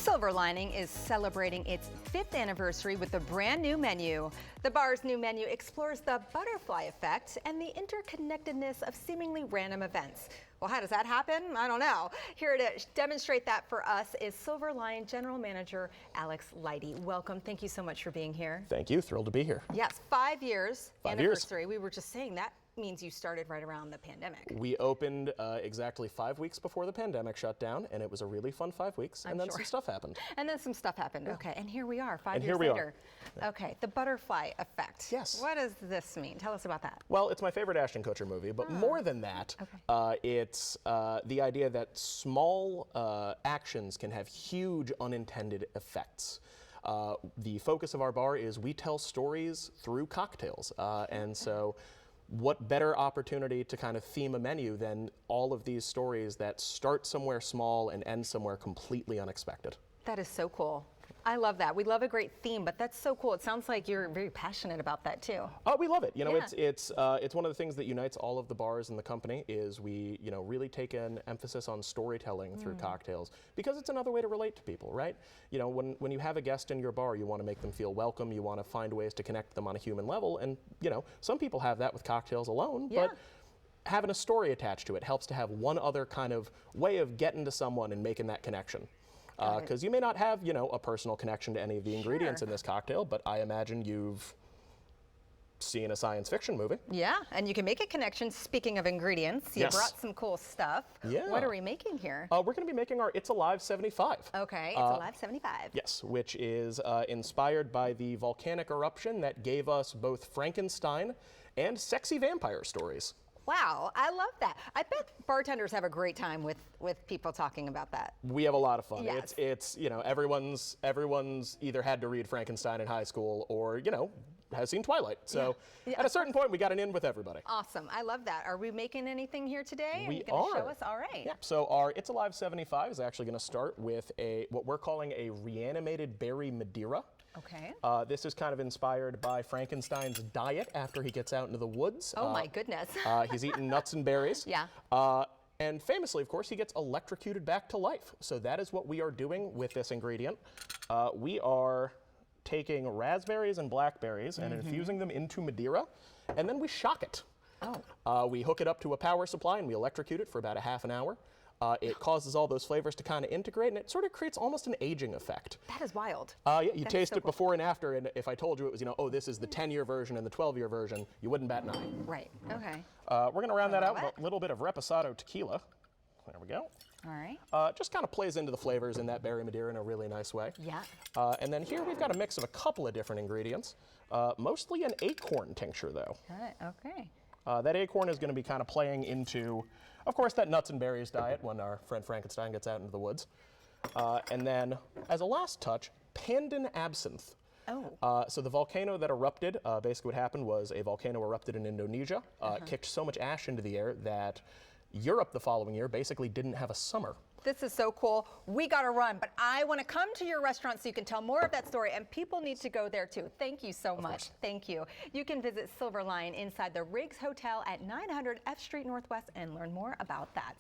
Silver Lining is celebrating its 5th anniversary with a brand new menu. The bar's new menu explores the butterfly effect and the interconnectedness of seemingly random events. Well, how does that happen? I don't know. Here to demonstrate that for us is Silver Lyan General Manager Alex Leidy. Welcome. Thank you so much for being here. Thank you. Thrilled to be here. Yes, 5 years 5 anniversary. years. We were just saying that means you started right around the pandemic. We opened exactly 5 weeks before the pandemic shut down, and it was a really fun 5 weeks, and then some stuff happened. And then some stuff happened. Yeah. Okay, and here we are 5 years here we later. are. Okay, the butterfly effect. Yes. What does this mean? Tell us about that. Well, it's my favorite Ashton Kutcher movie, but more than that, it's the idea that small actions can have huge unintended effects. The focus of our bar is we tell stories through cocktails, and so what better opportunity to kind of theme a menu than all of these stories that start somewhere small and end somewhere completely unexpected. That is so cool. I love that. We love a great theme, but that's so cool. It sounds like you're very passionate about that too. Oh, we love it. You know, Yeah. it's one of the things that unites all of the bars in the company is we, really take an emphasis on storytelling through cocktails because it's another way to relate to people, right? You know, when you have a guest in your bar, you want to make them feel welcome. You want to find ways to connect them on a human level, and some people have that with cocktails alone, but having a story attached to it helps to have one other kind of way of getting to someone and making that connection. Because you may not have, a personal connection to any of the ingredients in this cocktail, but I imagine you've seen a science fiction movie. Yeah, and you can make a connection. Speaking of ingredients, you brought some cool stuff. Yeah. What are we making here? We're going to be making our It's Alive 75. Okay, It's Alive 75. Yes, which is inspired by the volcanic eruption that gave us both Frankenstein and sexy vampire stories. Wow, I love that. I bet bartenders have a great time with people talking about that. We have a lot of fun. Yes. It's everyone's either had to read Frankenstein in high school or has seen Twilight. So at a certain point, we got an in with everybody. Awesome, I love that. Are we making anything here today? We are you going to are. show us? All right. Yeah. So our It's Alive 75 is actually going to start with what we're calling a reanimated berry Madeira. Okay. This is kind of inspired by Frankenstein's diet after he gets out into the woods. Oh my goodness. He's eating nuts and berries. Yeah. And famously, of course, he gets electrocuted back to life. So that is what we are doing with this ingredient. We are taking raspberries and blackberries and infusing them into Madeira, and then we shock it. Oh. We hook it up to a power supply and we electrocute it for about a half an hour. It causes all those flavors to kind of integrate, and it sort of creates almost an aging effect. That is wild. Yeah, you taste so it cool. before and after, and if I told you it was, this is the 10-year version and the 12-year version, you wouldn't bat an eye. Right, okay. We're going to round that out with a little bit of Reposado tequila. There we go. All right. Just kind of plays into the flavors in that berry Madeira in a really nice way. Yeah. And then here we've got a mix of a couple of different ingredients, mostly an acorn tincture, though. Got it, okay. That acorn is going to be kind of playing into, of course, that nuts and berries diet when our friend Frankenstein gets out into the woods. And then, as a last touch, pandan absinthe. Oh. So the volcano that erupted, basically what happened was a volcano erupted in Indonesia, kicked so much ash into the air that Europe the following year basically didn't have a summer. This is so cool. We got to run, but I want to come to your restaurant so you can tell more of that story, and people need to go there too. Thank you so much. Thank you. You can visit Silver Lyan inside the Riggs Hotel at 900 F Street Northwest and learn more about that.